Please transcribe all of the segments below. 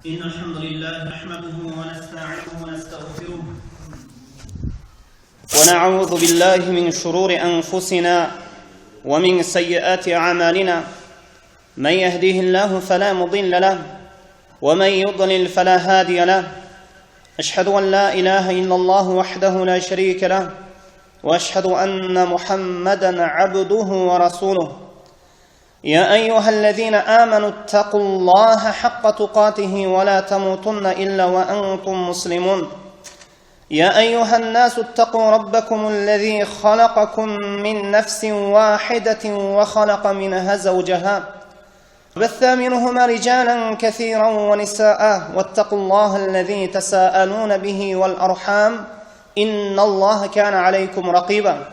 إن الحمد لله نحمده ونستعينه ونستغفره ونعوذ بالله من شرور أنفسنا ومن سيئات أعمالنا من يهديه الله فلا مضل له ومن يضلل فلا هادي له أشهد أن لا إله إلا الله وحده لا شريك له وأشهد أن محمدًا عبده ورسوله يا أيها الذين آمنوا اتقوا الله حق تقاته ولا تموتن إلا وأنتم مسلمون يا أيها الناس اتقوا ربكم الذي خلقكم من نفس واحدة وخلق منها زوجها بث منهما رجالا كثيرا ونساء واتقوا الله الذي تساءلون به والأرحام إن الله كان عليكم رقيبا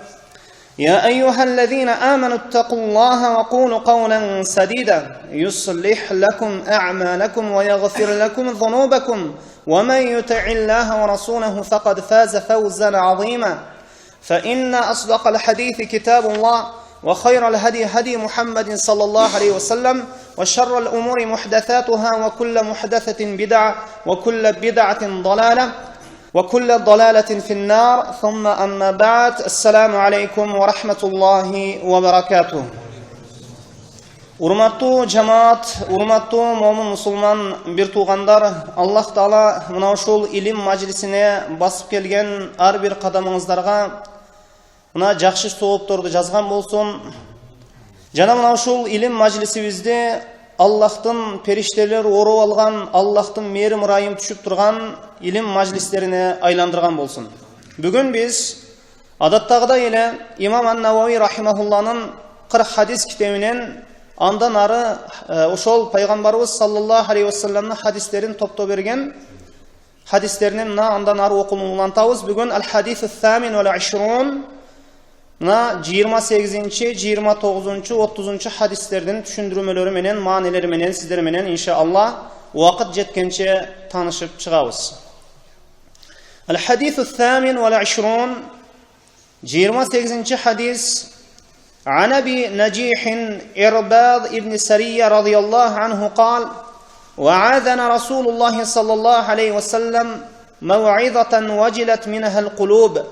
يا أيها الذين آمنوا اتقوا الله وقولوا قولا سديدا يصلح لكم أعمالكم ويغفر لكم ذنوبكم ومن يطع الله ورسوله فقد فاز فوزا عظيما فإن أصدق الحديث كتاب الله وخير الهدي هدي محمد صلى الله عليه وسلم وشر الأمور محدثاتها وكل محدثة بدعة وكل بدعة ضلالة وكل ضلالة في النار ثم أما بعد السلام عليكم ورحمة الله وبركاته Урматтуу жамаат, урматтуу момун мусулман бир туугандар, Аллах Таала мына ушул илим мажлисине басып келген ар бир кадамыңыздарга мына жакшы соопторду жазган болсун. Жана мына ушул илим мажлисибизде Аллахтын периштелер ороп алган, Аллахтын мээрим ырайым түшүп турган илим мажлистерине айландырган болсун. Бүгүн биз адаттагыдай эле Имам Ан-Навави рахимахулланын 40 хадис китебинен андан ары ошол пайгамбарыбыз саллаллаху алейхи вассаламдын хадистерин топтоп берген хадистеринен мына андан ары окууну улантабыз. Бүгүн ал-хадис ат-тамин вал 20 мына 28-чи, 29-чу, 30-чу хадистердин түшүндүрмөлөрү менен, маанилери менен сиздер менен иншааллах убакыт жеткенче таанышып чыгабыз. Al-hadith al-thamin wal-20 28-ci hadis عن أبي نجيح إرباض ابن سرية رضي الله عنه قال وعاذنا رسول الله صلى الله عليه وسلم موعظة وجلت منها القلوب.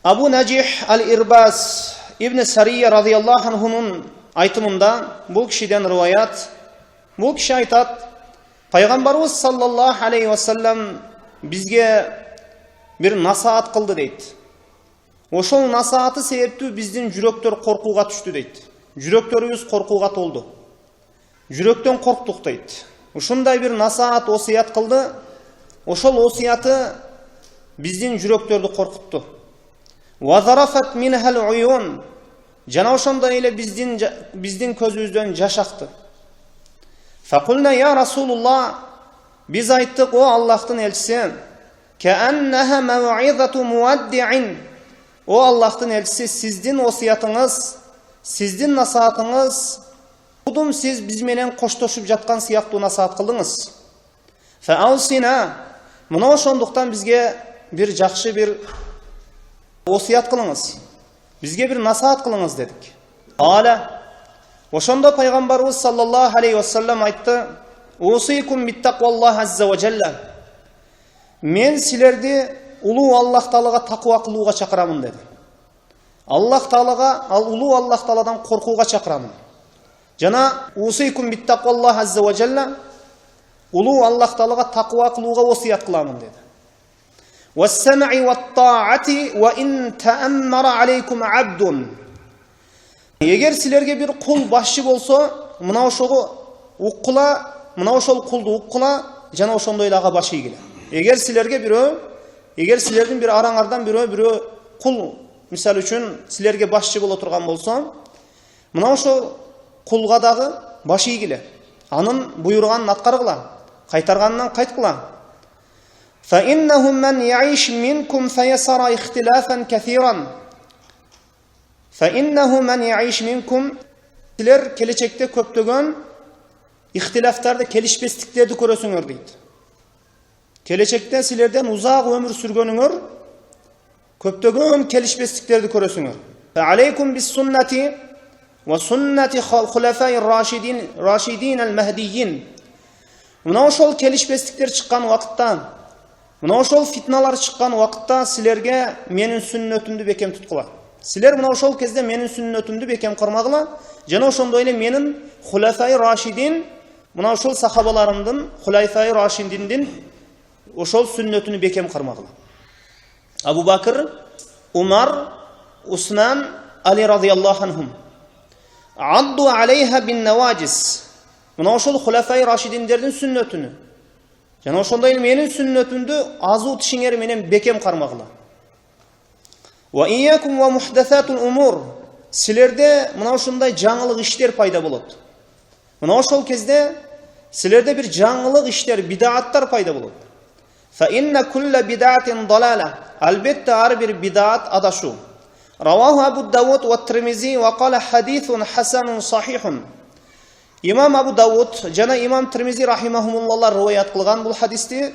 Abu Najih al-Irbaz ibn Sariya radıyallahu anh'unun aytımında bu kişiden rivayet. Bu kişi aytat, Peygamberimiz sallallahu aleyhi ve sellem bizge bir nasihat kıldı deydi. Ошол насааты себептүү биздин жүрөктөр коркууга түштү дейт. Жүрөктөрүбүз коркууга толду. Жүрөктөн корктук дейт. Ушундай бир насаат, осуят кылды. Ошол осуяты биздин жүрөктөрдү коркутту. Ва зарафат минхал уюн. Жана ошондой эле биздин көзүбүздөн жаш акты. Факулна я Расулуллах, биз айттык, о Аллахтын элчиси, кааннаха мауизату муаддиин. O Allah'ın elçisi, sizdin osiyatınız, sizdin nasihatınız, budum siz biz menen koştoşup жатқан сыяктуу насаат кылдыңыз. Фаусина, мына ошондуктан бизге бир жакшы бир осият кылыңыз. Бизге бир насаат кылыңыз дедик. Ала, ошондо пайгамбарыбыз саллаллаху алейхи ва саллям айтты: "Усикум биттакваллах азза ва жалла." Мен силерди улуу Аллах Таалага таква кылууга чакырамын dedi. Аллах Таалага, улуу Аллах Тааладан коркууга чакырамын. Жана усикум биттакваллах азза ва жалла, улуу Аллах Таалага таква кылууга осуят кыламын dedi. Вассамъи ваттаати ва ин тааммара алейкум абдун. Эгер силерге бир кул башчы болсо, мына ошого уккула, мына ошол кулду уккула, жана ошондой эле ага баш ийгиле. Эгер силердин бир араңардан бирөө кул мисал үчүн силерге башчы боло турган болсо, мына ошо кулга дагы баш ийгиле. Анын буйруганын аткаргыла, кайтарганынан кайткыла. Fa innahum man ya'ish minkum fayasara ikhtilafan kathiran. Fa innahu man ya'ish minkum, силер келечекте көптөгөн ихтилафтарды, келишпестиктерди көрөсүңөр дейт. Келечекте силерден узак өмүр сүргөнүңөр, көптөгөн келишпестиктерди көрөсүңөр. Алейкум бис суннати وسنة الخلفاء الراشدين المهديين Мына ошол келишпестиктер чыккан убакытта, мына ошол фитналар чыккан убакытта силерге менин сүннөтүмдү бекем туткула. Силер мына ошол кезде менин сүннөтүмдү бекем кармагыла, жана ошондой эле менин хулафай рашидин, мына ошол сахабаларымдын, хулафай рашидиндин ошол сүннөтүнү бекем кармагыла. Абу Бакр, Умар, Усман, Али радияллаху анхум. Адду алейха бин наважис. Мына ошол хулафай рашидиндердин сүннөтүнү. Жана ошондой эле менин сүннөтүмдү азуу тишиңер менен бекем кармагыла. Ва ияkum ва мухдасатул умур. Силерде мына ошондой жаңылык иштер пайда болот. Мына ошол кезде силерде бир жаңылык иштер, бидааттар пайда болот. Фа инна кулла бидатин далала. Албетте ар бир бидаат адашу. Раваху Абу Дауд ва Тирмизи ва кала хадисун хасанун сахихун. Имам Абу Дауд жана имам Тирмизи рахимахумуллахлар риваят кылган бул хадисти.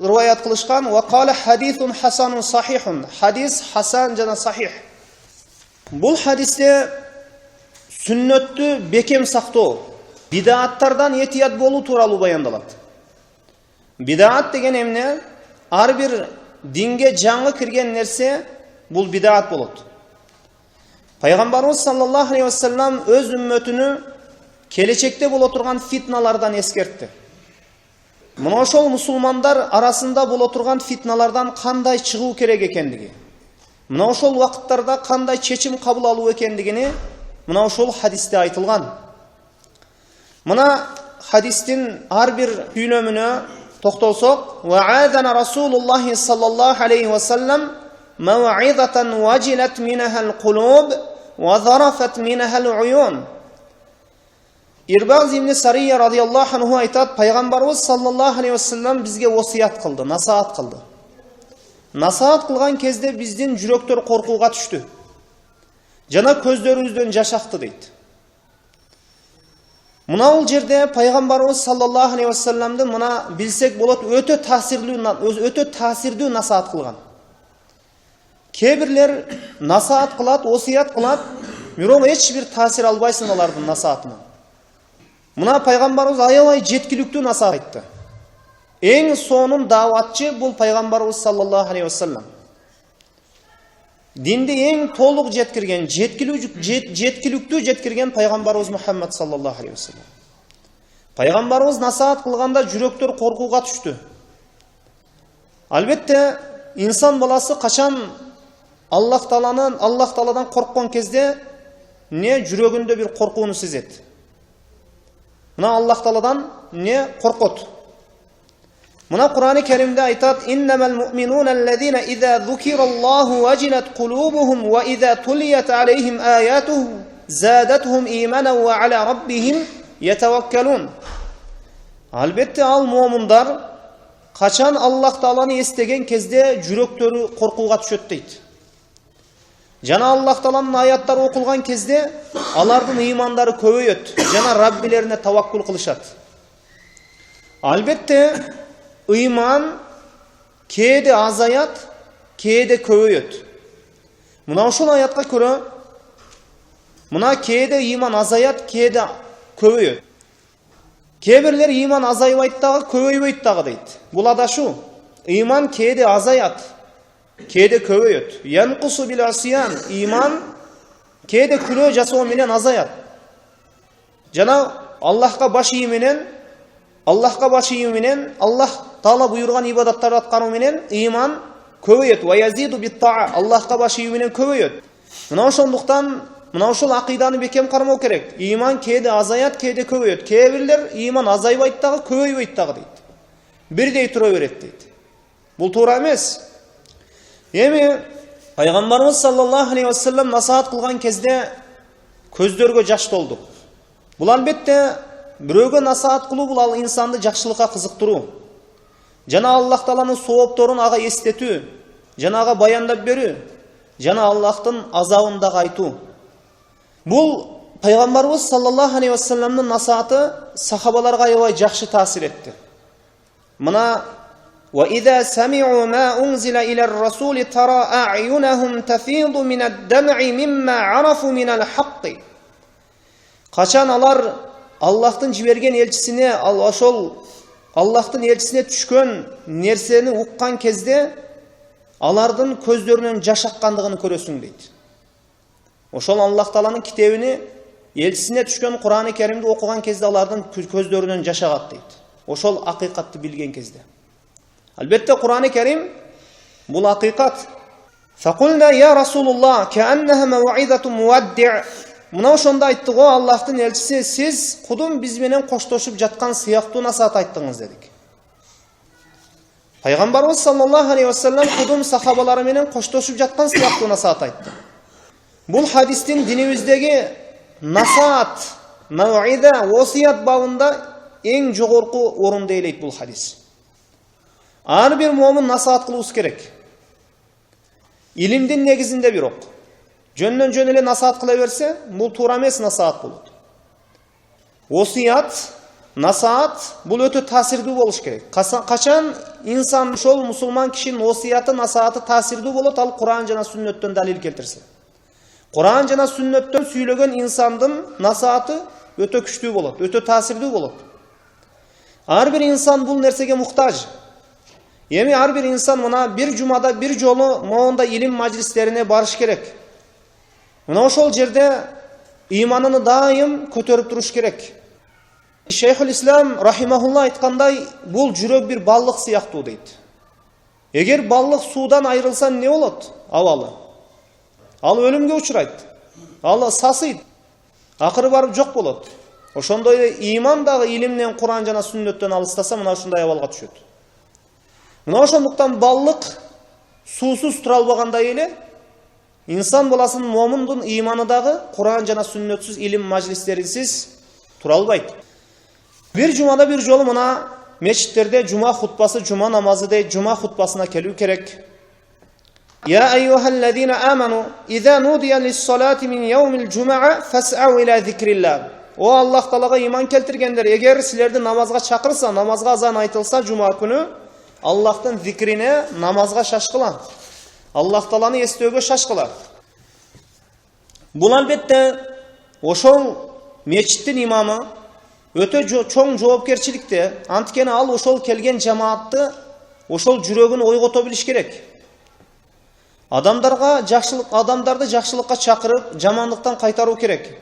Риваят кылышкан ва кала хадисун хасанун сахихун. Хадис хасан жана сахих. Бул хадисте сүннөттү бекем сактоо, бидааттардан этият болуу тууралуу баяндалат. Бидаат деген эмне? Ар бир динге жаңы кирген нерсе бул бидаат болот. Пайгамбарыбыз саллаллаху алейхи ва саллям өз үммөтүнү келечекте боло турган фитналардан эскертти. Мына ошол мусулмандар арасында боло турган фитналардан кандай чыгуу керек экендиги, мына ошол убакыттарда кандай чечим кабыл алуу экендигини мына ошол хадисте айтылган. Мына хадистин ар бир түйнөмүнө токтолсок, ва адана Расулуллахи саллаллаху алейхи ва саллям мау'изатан важилат минахал кулуб ва зарафат минахал уюн. Ирбаз ибн Сария радияллаху анху айтат, пайгамбарыбыз саллаллаху алейхи ва саллям бизге осият кылды, насаат кылды. Насаат кылган кезде биздин жүрөктөр коркууга түштү. Жана көздөрүбүздөн жаш акты дейт. Мына бул жерде пайгамбарыбыз саллаллаху алейхи ва саллямды мына билсек болот өтө таасирдүү насаат кылган. Кээ бирлер насаат кылат, осият кылат, бирок эч бир таасир албайсың алардын насаатынан. Мына пайгамбарыбыз аябай жеткиликтүү насаат айтты. Эң сонун дааватчы бул пайгамбарыбыз саллаллаху алейхи ва саллям. Динди эң толук жеткирген, жеткиликтүү жеткирген пайгамбарыбыз Мухаммад саллаллаху алейхи ва саллям. Пайгамбарыбыз насаат кылганда жүрөктөр коркууга түштү. Албетте, инсан баласы качан Аллах Тааладан корккон кезде не жүрөгүндө бир коркууну сезет. Мына Аллах Тааладан не коркот. Мына Кур'ан-ы Керимде айтат: "Иннамал муъминуна аллазина иза зукираллаху важилат кулубухум ва иза тулият алейхим аятуху задатхум иманан ва аля раббихим ятаваккалун." Албетте ал муъминдар качан Аллах Тааланы эстеген кезде жүрөктөрү коркууга түшөт дейт. Жана Аллах Тааланын аяттары окулган кезде алардын ыймандары көбөйөт, жана Раббилерине таваккул кылышат. Албетте ыйман кээде азаят, кээде көбөйөт. Мына ошол аятка көрө, мына кээде ыйман азаят, кээде көбөйөт. Кээ бирлер ыйман азайбайт дагы, көбөйбөйт дагы дейт. Бул адашуу. Ыйман кээде азаят, кээде көбөйөт. Янкусу бил асиян, ыйман кээде күнөө жасоо менен азаят. Жана Аллахка баш ийүү менен, Аллах Таала буйрган ибадаттарды аткаруу менен ыйман көбөйөт. Ва язиду бит таа, Аллахка баш ийүү менен көбөйөт. Мына ошондуктан мына ошол акыйданы бекем кармоо керек. Ыйман кээде азаят, кээде көбөйөт. Кээ бирлер ыйман азайбайт дагы, көбөйбөйт дагы дейт. Бирдей тура берет дейт. Бул туура эмес. Эми пайгамбарыбыз саллаллаху алейхи ва саллям насаат кылган кезде көздөргө жаш толду. Бул албетте бирөөгө насаат кылуу бул ал инсанды жакшылыкка кызыктыруу. Жана Аллах Тааланын соопторун ага эстетүү, жана ага баяндап берүү, жана Аллахтын азабын дагы айтуу. Бул пайгамбарыбыз саллаллаху алейхи ва саллямдын насааты сахабаларга аябай жакшы таасир этти. Мына وَإِذَا سَمِعُوا مَا أُنْزِلَ إِلَى الرَّسُولِ تَرَى أَعْيُنَهُمْ تَفِيضُ مِنَ الدَّمْعِ مِمَّا عَرَفُوا مِنَ الْحَقِّ. Качан алар Аллахтың жіберген елчісіне, ошол Аллахтың елчісіне түшкөн нерсени уккан кезде алардын көздөрүнөн жаш аккандыгын көрөсүң дейт. Ошол Аллах Тааланын китебини елчисине түшкөн Кур'ан-ы Керимди окуган кезде алардын көздөрүнөн жаш агат дейт. Ошол акыйкатты билген кезде. Албетте Кур'ан-ы Керим бул акыйкат. Факулна я Расулуллах кааннаха мауидату муадди'. Мына ошондо айтты го Аллахтын элчиси, сиз кудум биз менен коштошуп жаткан сыяктуу насаат айттыңыз дедик. Пайгамбарыбыз саллаллаху алейхи вассалам кудум сахабалары менен коштошуп жаткан сыяктуу насаат айтты. Бул хадистин динибиздеги насаат, мауида, осият бабында эң жогорку орунду ээлейт бул хадис. Ар бир момун насаат кылыбыз керек. Илимдин негизинде бирок. Жөндөн жөн эле насаат кыла берсе, бул туура эмес насаат болот. Осият, насаат бул өтө таасирдүү болуш керек. Качан инсан ошол мусулман кишинин осияты, насааты таасирдүү болот, ал Кур'ан жана сүннөттөн далил келтирсе. Кур'ан жана сүннөттөн сүйлөгөн инсандын насааты өтө күчтүү болот, өтө таасирдүү болот. Ар бир инсан бул нерсеге муктаж. Эми ар бир инсан мына бир жумада бир жолу моунда илим мажлистерине барыш керек. Мына ошол жерде иманын дайым көтөрүп туруш керек. Шейхул Ислам рахимахулла айткандай, бул жүрөк бир баллык сыяктуу дейт. Эгер баллык суудан айрылса эмне болот? Абалы. Ал өлүмгө учурайт. Ал сасыйт. Акыры барып жок болот. Ошондой иман дагы илимден, Кур'ан жана сүннөттөн алыстаса, мына ушундай абалга түшөт. Мына ошондуктан баллык суусуз тура албагандай эле инсан баласынын момундун иманы дагы Кур'ан жана сүннөтсүз илим мажлистеринсиз тура албайт. Бир жумада бир жолу мына мечиттерде жума хутбасы, жума намазы дейт, жума хутбасына келүү керек. Я айюхаллазина аману иза нудия лис-салати мин яумил жумаа фас'ау ила зикриллах. О Аллах Таалага иман келтиргендер, эгер силерди намазга чакырса, намазга азан айтылса жума күнү, Аллахтын зикрине, намазга шашкыла. Аллах Тааланы эстөөгө шашкыла. Бул албетте ошол мечиттин имамы өтө чоң жоопкерчиликте, анткени ал ошол келген жамаатты ошол жүрөгүн ойгото билиш керек. Адамдарды жакшылыкка чакырып, жамандыктан кайтаруу керек.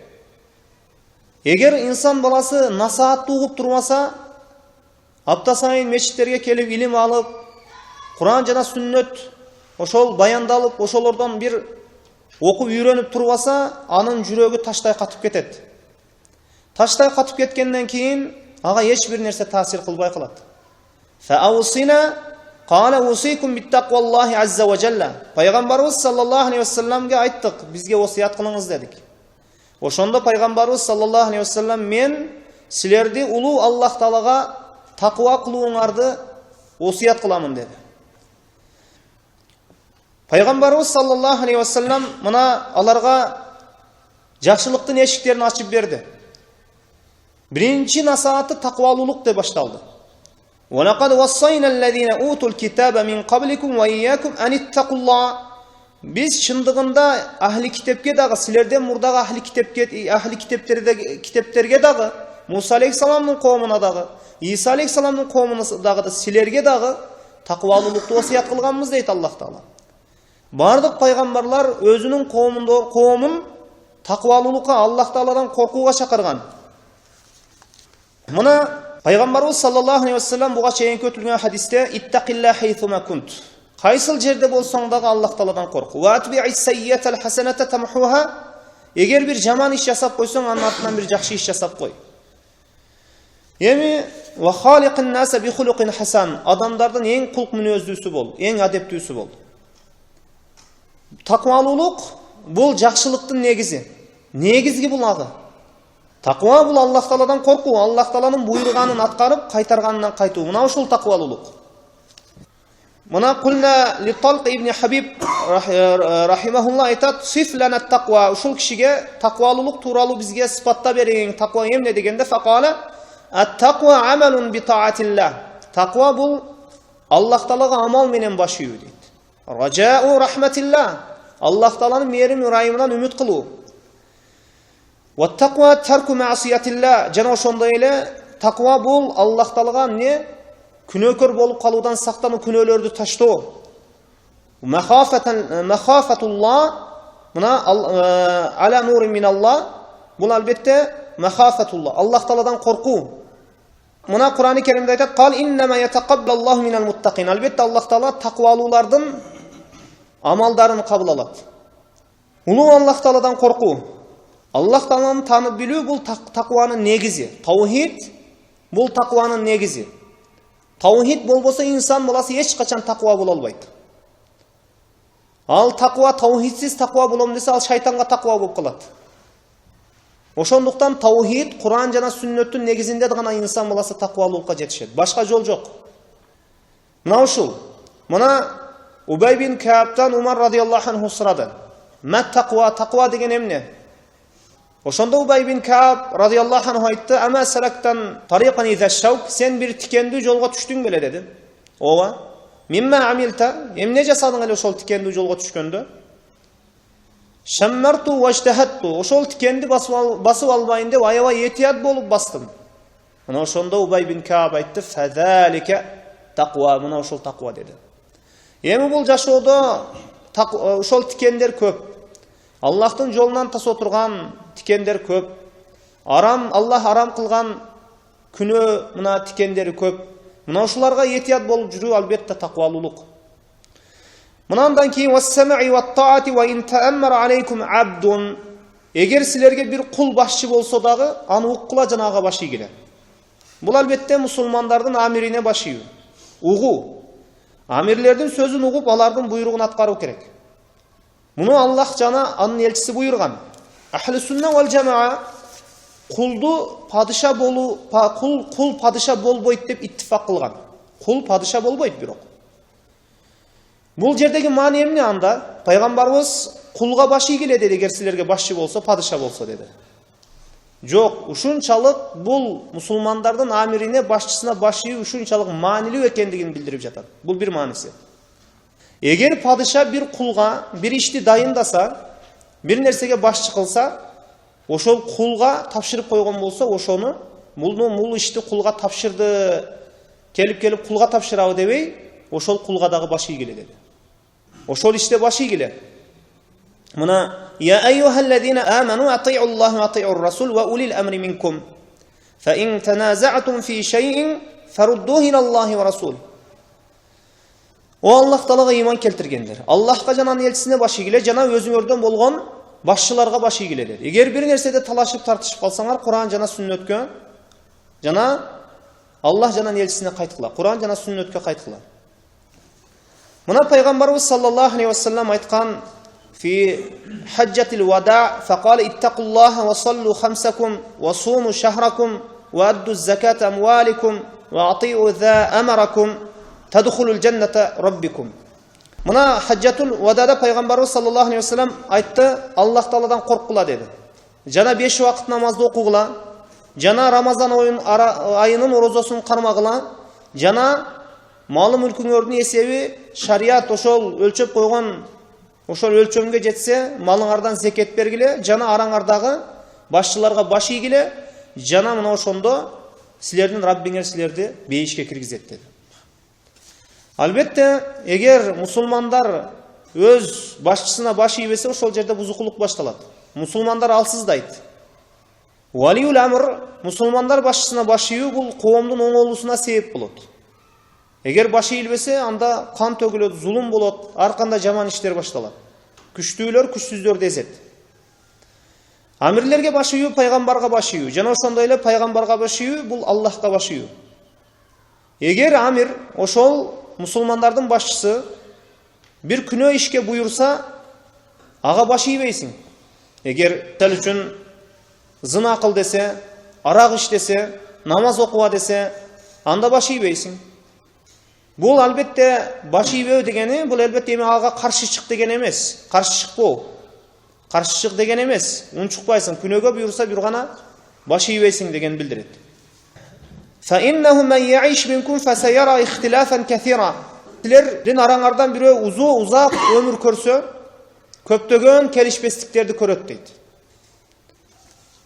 Эгер инсан баласы насаатты угуп турмаса, апта сайын мечиттерге келип илим алып, Кур'ан жана сүннөт ошол баяндалып, ошолордон бир окуп үйрөнүп турбаса, анын жүрөгү таштай катып кетет. Таштай катып кеткенден кийин ага эч бир нерсе таасир кылбай калат. Фаусина qala usikum bittaqvallahi azza wa jalla. Пайгамбарыбыз саллаллаху алейхи вассаламга айттык, бизге осият кылыңыз дедик. Ошондо пайгамбарыбыз саллаллаху алейхи вассалам, мен силерди улуу Аллах Таалага таква кылууңарды осият кыламын деди. Пайгамбарыбыз саллаллаху алейхи вассалам мына аларга жакшылыктын эшиктерин ачып берди. Биринчи насааты таквалуулук деп башталды. وَلَقَدْ وَصَّيْنَا الَّذِينَ أُوتُوا الْكِتَابَ مِنْ قَبْلِكُمْ وَإِيَّاكُمْ أَنِ اتَّقُوا اللَّهَ. Biz чындыгында ахли китепке дагы, силерден мурдагы ахли китептерге дагы, Муса алейхиссаламдын коомуна дагы, Иса алейхиссаламдын коомуна дагы, силерге дагы таквалуулукту осият кылганбыз дейт Аллах Таала. Бардык пайгамбарлар өзүнүн коомун таквалуулукка, Аллах Тааладан коркууга чакырган. Мына Пайгамбарыбыз саллаллаху алейхи вассалам буга чейин өтүлгөн хадисте иттақилла хайсума кунт. Кайсыл жерде болсоң дагы Аллах Тааладан корк. Ва атби'ис саййатал хасаната тамхуха. Эгер бир жаман иш жасап койсоң, анын артынан бир жакшы иш жасап кой. Эми ва халиқин наса би хулуқин хасан. Адамдардын эң кулк мүнөздүүсү бол, эң адептүүсү бол. Таквалуулук бул жакшылыктын негизи. Негизги бул ага. Таква бул Аллах Тааладан коркуу, Аллах Тааланын буйруганын аткарып, кайтарганынан кайтуу. Мына ушул таквалуулук. Мына кулна ли Талқ ибн Хабиб рахимахулла айтат, сиф лана таква. Ушул кишиге таквалуулук тууралуу бизге сыпатта бериң. Таква эмне дегенде факала ат-таква амалун би таатиллах. Таква бул Аллах Таалага амал менен баш ийүү дейт. Ражау рахматиллах. Аллах Тааланын мээрим ырайымынан үмүт кылуу. Ваттақуа тарку маасиятилла. Жана ошондой эле таква бул Аллах Таалага эмне? Күнөөкөр болуп калуудан сактануу, күнөөлөрдү таштоо. Махафатулла, мына аля нурин миналла. Бул албетте махафатулла, Аллах Тааладан коркуу. Мына Кур'ан-ы Керимде айтат: "Кал иннама ятақаббаллаху минал муттақин." Албетте Аллах Таала таквалуулардын амалдарын кабыл алат. Улуу Аллах Тааладан коркуу. Аллах Тааланы таанып билүү бул такванын негизи. Таухид бул такванын негизи. Таухид болбосо инсан баласы эч качан таква боло албайт. Ал таква таухидсиз таква болом десе, ал шайтанга таква болуп калат. Ошондуктан таухид, Кур'ан жана сүннөттүн негизинде гана инсан баласы таквалуулукка жетишет. Башка жол жок. Мына ушул. Мына Убай бин Каабтан Умар радиаллаху анху сурады. Мат таква, таква деген эмне? Ошондо Убай бин Кааб радиаллаху анху айтты: "Ама салактан тариқан иза шаук", сен бир тикендүү жолго түштүң беле деди. Ооба. Мимма амилта, эмне жасадың эле ошол тикендүү жолго түшкөндө? Шаммарту важтахатту, ошол тикенди басып албайын деп аябай этият болуп бастым. Мына ошондо Убай бин Кааб айтты: "Фазалика таква", мына ошол таква деди. Эми бул жашоодо ошол тикендер көп. Аллахтын жолунан тас отурган тикендер көп. Аллах арам кылган күнөө мына тикендери көп. Мына ушуларга этият болуп жүрүү албетте таквалуулук. Мындан кийин вассамаи ваттаати ва ин тааммара алейкум абдун. Эгер силерге бир кул башчы болсо дагы, аны уккула жана ага баш ийгиле. Бул албетте мусулмандардын амирине баш ийүү. Угуу. Амирлердин сөзүн угуп, алардын буйругун аткаруу керек. Муну Аллах жана анын элчиси буйрган. Ахли сунна вал жамаа кулду падыша болуу, кул падыша болбойт деп иттифак кылган. Кул падыша болбойт бирок. Бул жердеги маани эмне анда? Пайгамбарыбыз кулга баш ийгиле деди, эгер силерге башчы болсо, падыша болсо деди. Жок, ушунчалык бул мусулмандардын амирине, башчысына баш ийүү ушунчалык маанилүү экендигин билдирип жатат. Бул бир мааниси. Эгер падыша бир кулга бир ишти дайындаса, бир нерсеге башчы кылса, ошол кулга тапшырып койгон болсо, ошону бул ишти кулга тапшырды, келип кулга тапшырабы дебей, ошол кулга дагы баш ийгиле деди. Ошол иште баш ийгиле. Мына я айюхаллазина аману ати'у Аллаха ва ати'у ар-расул ва улил амри минкум. Фа ин таназа'тум фи шай'ин фаруддуhu ила Аллахи ва расул. О Аллах Таалага иман келтиргендер, Аллахка жана анын элчисине баш ийгиле, жана өзүңөрдөн болгон башчыларга баш ийгиле деди. Эгер бир нерседе талашып тартышып калсаңар, Кур'ан жана сүннөткө жана Аллах жана анын элчисине кайткыла. Кур'ан жана сүннөткө кайткыла. Мына пайгамбарыбыз саллаллаху алейхи ва саллям айткан: "Фи хаджатил вада фaqala иттақуллаха ва саллу хамсакум ва суму шахракум ва адду заката амваликум ва ати'у за амаракум тадхулул джанната раббикум." Мына хаджатул вадада пайгамбарыбыз саллаллаху алейхи ва саллям айтты: Аллах Тааладан корккула деди. Жана 5 вакыт намазды окугула, жана Рамазан айынын орозосун кармагыла, жана малы мүлкүңөрдүн эсеби шарият ошол өлчөп койгон ошол өлчөмгө жетсе, малыңардан зекет бергиле, жана араңардагы башчыларга баш ийгиле, жана мына ошондо силердин Раббиңер силерди бейишке киргизет деди. Албетте, эгер мусулмандар өз башчысына баш ийбесе, ошол жерде бузукулук башталат. Мусулмандар алсыздайт. Валиул амр, мусулмандар башчысына баш ийүү бул коомдун оңолуусуна себеп болот. Эгер баш ийилбесе, анда кан төгүлөт, зулум болот, ар кандай жаман иштер башталат. Күчтүүлөр күчсүздөрдү эзет. Амирлерге баш ийүү пайгамбарга баш ийүү, жана ошондой эле пайгамбарга баш ийүү бул Аллахка баш ийүү. Эгер амир ошол мусулмандардын башчысы бир күнөө ишке буйурса, ага баш ийбейсиң. Эгер тел үчүн зына кыл десе, арак ич десе, намаз окуба десе, анда баш ийбейсиң. Бул албетте баш ийбөө дегени, бул албетте эми ага каршы чык деген эмес. Каршы чыкпоо. Каршы чык деген эмес. Унчукпайсың, күнөөгө буйурса бир гана баш ийбейсиң деген билдирет. Fa innahu man ya'ish minkum fasayara ikhtilafan kathira. Силердин араңардан бирөө узак өмүр көрсө, көптөгөн келишпестиктерди көрөт дейт.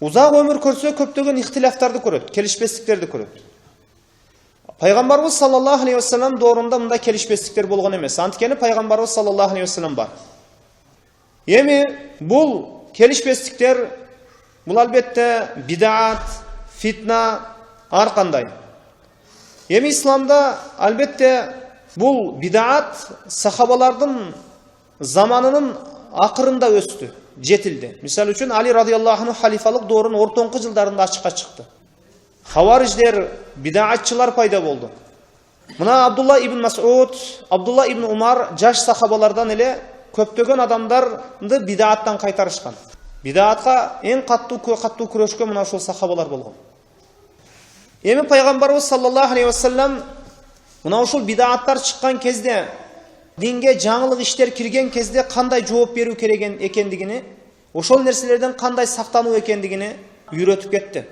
Узак өмір көрсө көптөгөн ихтилафтарды көрөт, келишпестиктерди көрөт. Пайгамбарыбыз саллаллаху алейхи вассалам доорунда мындай келишпестиктер болгон эмес. Анткени пайгамбарыбыз саллаллаху алейхи вассалам бар. Эми бул келишпестиктер бул албетте бидаат, фитна ар кандай. Эми исламда албетте бул бидаат сахабалардын заманынын акырында өстү, жетилди. Мисалы үчүн Али радиаллаху анху халифалык доорунун ортоңку жылдарында ачыкка чыкты. Хавариждер, бидаатчылар пайда болду. Мына Абдулла ибн Мас'уд, Абдулла ибн Умар жаш сахабалардан эле көптөгөн адамдарды бидааттан кайтарышкан. Бидаатка эң каттуу күрөшкөн мына ушул сахабалар болгон. Эми пайгамбарыбыз саллаллаху алейхи вассалам мына ушул бидааттар чыккан кезде, динге жаңылык иштер кирген кезде кандай жооп берүү керек экендигини, ошол нерселерден кандай сактануу экендигини үйрөтүп кетти.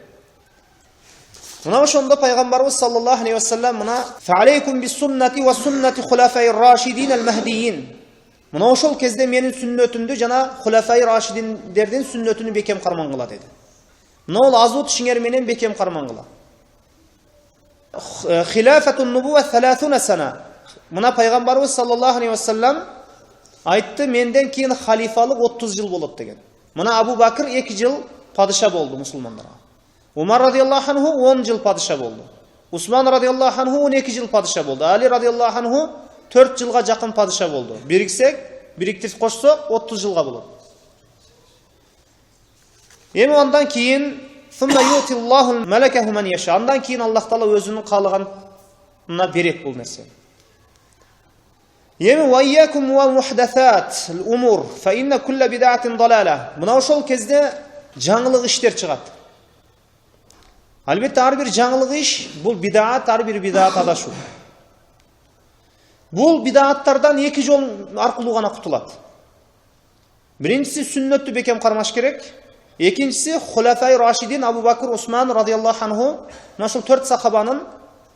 Мына ошондо пайгамбарыбыз саллаллаху алейхи вассалам мына фалейкум бис-суннати ва суннати хулафаи рашидин ал-махдиин. Мына ошол кезде менин сүннөтүмдү жана хулафаи рашидиндердин сүннөтүнү бекем кармангыла деди. Мына ол азут ишиңер менен бекем кармангыла. Хилафатун нубува 30 сана. Мына пайгамбарыбыз саллаллаху алейхи вассалам айтты, менден кийин халифалык 30 жыл болот деген. Мына Абу Бакыр 2 жыл падыша болду мусулмандарга. Умар радиаллаху анху 10 жыл падыша болду. Усман радиаллаху анху 12 жыл падыша болду. Али радиаллаху анху 4 жылга жакын падыша болду. Бириктирип кошсок 30 жылга болот. Эми андан кийин андан кийин Аллах Таала өзүнүн каалаганына берет бул нерсе. Эми вайякум ва мухдасат ал-умур фа инна кулла бид'атин далала. Мына ошол кезде жаңылык иштер чыгат. Албетте ар бир жаңылык иш бул бидаат, ар бир бидаат адашуу. Бул бидааттардан 2 жол аркылуу гана кутулат. Биринчиси сүннөттү бекем кармаш керек. Экинчиси хулафаи рашидин Абу Бакр, Усман радиаллаху анху, нашыл 4 сахабанын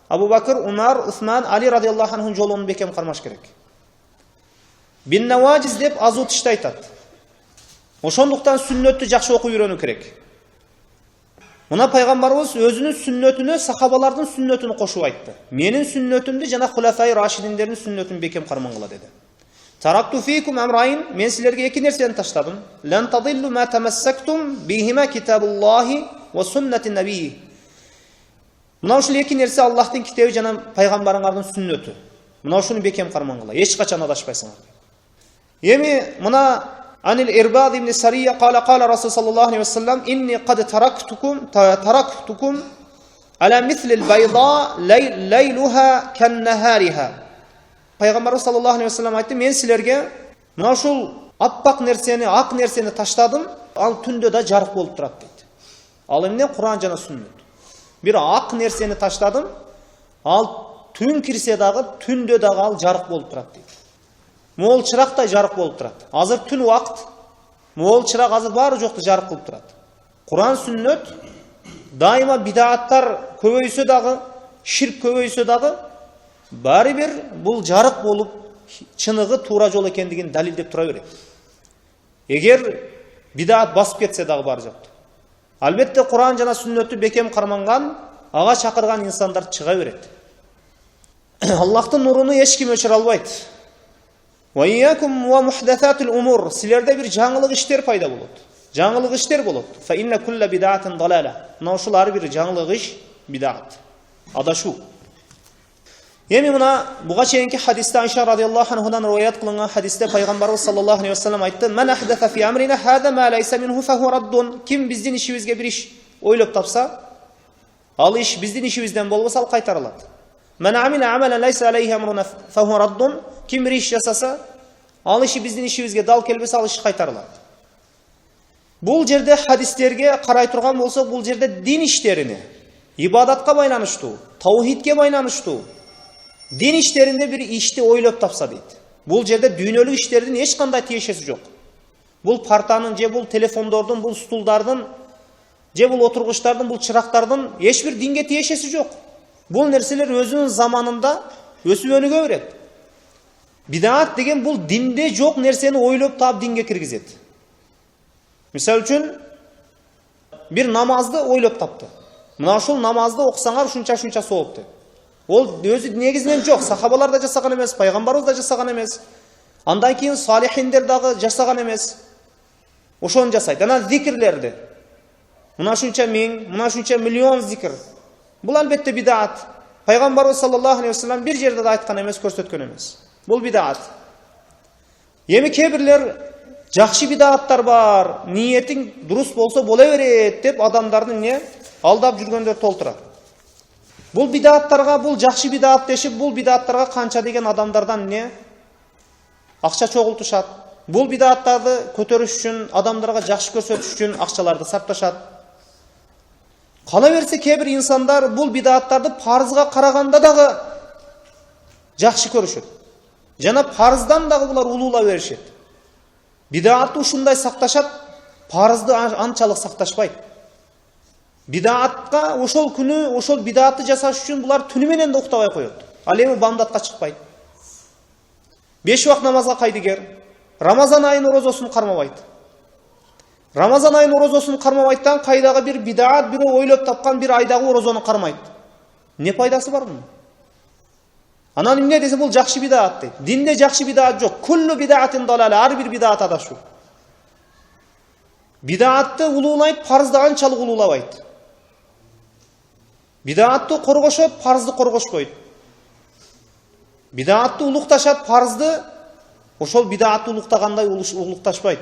Абу Бакр, Умар, Усман, Али радиаллаху анху жолун бекем кармаш керек. Бин наважиз деп азут ишти айтат. Ошондуктан сүннөттү жакшы окуп үйрөнүү керек. Мына пайгамбарыбыз өзүнүн сүннөтүнө сахабалардын сүннөтүн кошуп айтты. Менин сүннөтүмдү жана хулафаи рашидиндердин сүннөтүн бекем кармангыла деди. Таракту фикум амрайн, мен силерге 2 нерсени таштадым. Лан тадиллу ма тамассактум бихима китабуллахи ва суннати набии. Мына ушул 2 нерсе Аллахтын китеби жана пайгамбарыңардын сүннөтү. Мына ушуну бекем кармангыла, эч качан адашпайсыңар. Эми мына Анил Ирбад ибн Сария кала Расул саллаллаху алейхи вассалам инни кад тарактукум ала мисли ал-байда лейлуха кан-нахариха. Пайгамбар саллаллаху алейхи вассалам айтты, мен силерге мына ушул аппак нерсени, ак нерсени таштадым, ал түндө да жарык болуп турат дейт. Ал эмне? Куран жана сүннөт. Бир ак нерсени таштадым, ал түн кирсе дагы, түндө дагы ал жарык болуп турат дейт. Моол чырактай жарык болуп турат. Азыр түн убакыт, моол чырак азыр баары жокто жарык кылып турат. Куран сүннөт дайыма бидааттар көбөйсө дагы, ширк көбөйсө дагы, баары бир бул жарык болуп, чыныгы туура жол экендигин далилдеп тура берет. Эгер бидаат басып кетсе дагы баары жокто. Албетте Куран жана сүннөттү бекем карманган, ага чакырган инсандар чыга берет. Аллахтын нуруну эч ким өчүрө албайт. Вайякум ва мухдасатул умур. Силерде бир жаңылык иштер пайда болот. Жаңылык иштер болот. Фа инна кулла бид'атин далала. Мына ушул ар бир жаңылык иш бидаат. Адашуу. Эми мына буга чейинки хадисте Айша радиаллаху анхадан риваят кылынган хадисте пайгамбарыбыз саллаллаху алейхи вассалам айтты: "Ман ахдаса фи амрина хада ма лайса минху фа хуа раддун." Ким биздин ишибизге бир иш ойлоп тапса, ал иш биздин ишибизден болбосо ал кайтарылат. "Ман амила амалан лайса алейхи амруна фа хуа раддун." Ким бир иш жасаса, ал иши биздин ишибизге дал келбесе, ал иш кайтарылат. Бул жерде хадистерге карай турган болсок, бул жерде дин иштерине, ибадатка байланыштуу, таухидке байланыштуу дин иштеринде бир ишти ойлоп тапса дейт. Бул жерде дүйнөлүк иштердин эч кандай тиешеси жок. Бул партанын, же бул телефондордун, бул стулдардын, же бул отургучтардын, бул чырактардын эч бир динге тиешеси жок. Бул нерселер өзүнүн заманында өсүп өнүгө берет. Бидаат деген бул динде жок нерсени ойлоп таап динге киргизет. Мисалы үчүн Bir namazды ойлоп тапты. Мына ушул намазды окусаңар ушунча сооп деп. Ол өзү негизинен жок, сахабалар да жасаган эмес, пайгамбарыбыз да жасаган эмес. Андан кийин салихиндер дагы жасаган эмес. Ошону жасайт. Анан зикирлерди. Мына ушунча миң, мына ушунча миллион зикир. Бул албетте бидаат. Пайгамбарыбыз саллаллаху алейхи ва саллям бир жерде да айткан эмес, көрсөткөн эмес. Бул бидаат. Эми кээ-бирлер жакшы бидааттар бар, ниетиң дурус болсо боло берет деп адамдарды не алдап жүргөндөр толтурат. Бул бидааттарга, бул жакшы бидаат дешип, бул бидааттарга канча деген адамдардан не акча чогултушат. Бул бидааттарды көтөрүш үчүн, адамдарга жакшы көрсөтүш үчүн акчаларды сарпташат. Кала берсе кээ-бир инсандар бул бидааттарды парызга караганда дагы жакшы көрүшөт. Жана парыздан дагы булар улуулап беришет. Бидаатты ушундай сакташат, парызды анчалык сакташпайт. Бидаатка ошол күнү, ошол бидаатты жасаш үчүн булар түнү менен да уктабай коет. Ал эми бамдатка чыкпайт. 5 убак намазга кайдыгер. Рамазан айынын орозосун кармабайт. Рамазан айынын орозосун кармабайттан кайдагы бир бидаат, бирөө ойлоп тапкан бир айдагы орозону кармайт. Не пайдасы бар мунун? Анан эмне десе бул жакшы бидаат дейт. Динде жакшы бидаат жок. Куллу бидаатин далала, ар бир бидаат адашуу. Бидаатты улуулайт, парызды анчалык улуулабайт. Бидаатты коргошот, парызды коргошпойт. Бидаатты улукташат, парызды ошол бидаатты улуктагандай улукташпайт.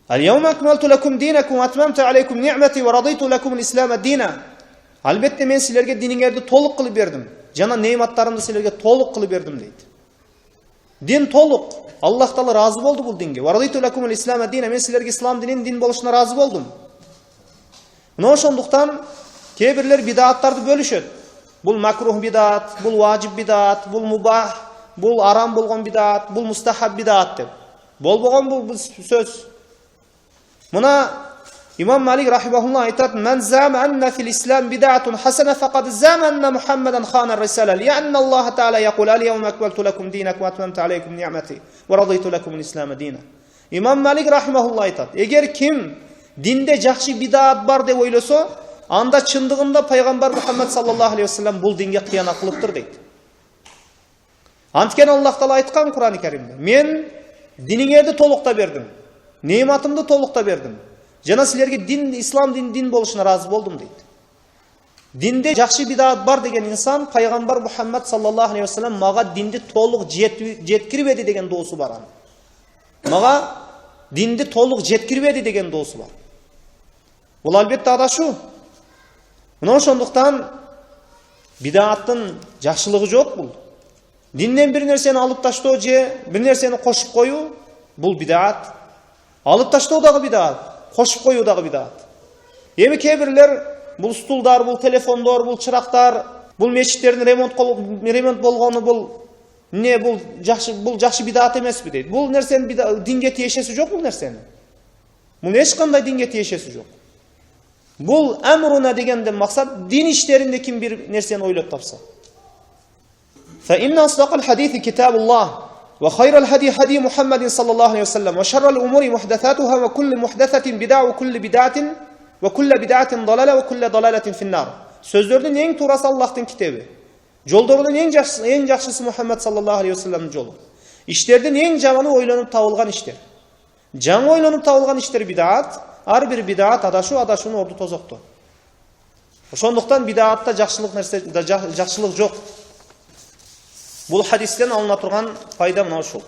Al-yawma akmaltu lakum dinakum wa atmamtu alaykum ni'mati wa raditu lakum al-islam ad-dina. Albatta men sizlarga diningizni толук кылып бердим. Жана неъматтарымды силерге толук кылып бердим дейт. Дин толук. Аллах Таала разы болду бул динге. Wa raditu lakum al-islam ad-dina. Мен силерге ислам динин дин болушуна разы болдум. Мына ошондуктан кээ-бирлер бидааттарды бөлүшөт. Бул макрух бидаат, бул важип бидаат, бул мубах, бул арам болгон бидаат, бул мустахаб бидаат деп. Болбогон бул сөз. Мына Имам Малик рахимахуллах айтат: "Ман зама анна фил ислам бид'атун хасана фақад зама анна Мухаммадан хана ар-рисала, ли'анна Аллах та'ала якул ал-yawma акмалту лакум динакум ва атмамту алейкум ни'мати ва радиту лакум ал-ислама дина." Имам Малик рахимахуллах айтат: "Эгер ким динде жакшы бидаат бар деп ойлосо, анда чындыгында пайгамбар Мухаммад саллаллаху алейхи ва саллям бул динге кыянат кылыптыр" дейт. Анткени Аллах Таала айткан Кур'ан-ы Каримде: "Мен диниңерди толукта бердим, неъматымды толукта бердим. Жана силерге дин, ислам дин болушуна разы болдум" дейт. Динде жакшы бидаат бар деген инсан пайгамбар Мухаммад саллаллаху алейхи ва саллям мага динди толук жеткирбеди деген доосу бар анын. Мага динди толук жеткирбеди деген доосу бар. Бул албетте адашуу. Мына ошондуктан бидааттын жакшылыгы жок бул. Динден бир нерсени алып таштоо же бир нерсени кошуп коюу бул бидаат. Алып таштоо дагы бидаат, кошуп коюу дагы бидаат. Эми кээ-бирлер бул стулдар, бул телефондор, бул чырактар, бул мечиттердин ремонт болгону бул жакшы бидаат эмеспи дейт. Бул нерсенин динге тиешеси жок бул нерсени. Бул эч кандай динге тиешеси жок. Бул амруна дегенден максат дин иштеринде ким бир нерсени ойлоп тапса. Fa inna asdaqal hadithi kitabullah wa khayral hadi hadi Muhammadin sallallahu aleyhi ve sellem wa sharral umuri muhdathatuha wa kullu muhdathatin bid'a wa kullu bid'atin wa kullu bid'atin dalala wa kullu dalalatin finnar. Sözlөрдүн эң туурасы Аллахтын китеби. Жолдордун эң жакшысы Muhammad sallallahu aleyhi ve sellem'in жолу. Иштердин эң жаманы ойлонуп табылган иштер. Жаңы ойлонуп табылган иштер бидаат, ар бир бидаат адашуунун орду тозокту. Ошондуктан бидаатта жакшылык жок. Бул хадистен алына турган пайда мына ушул.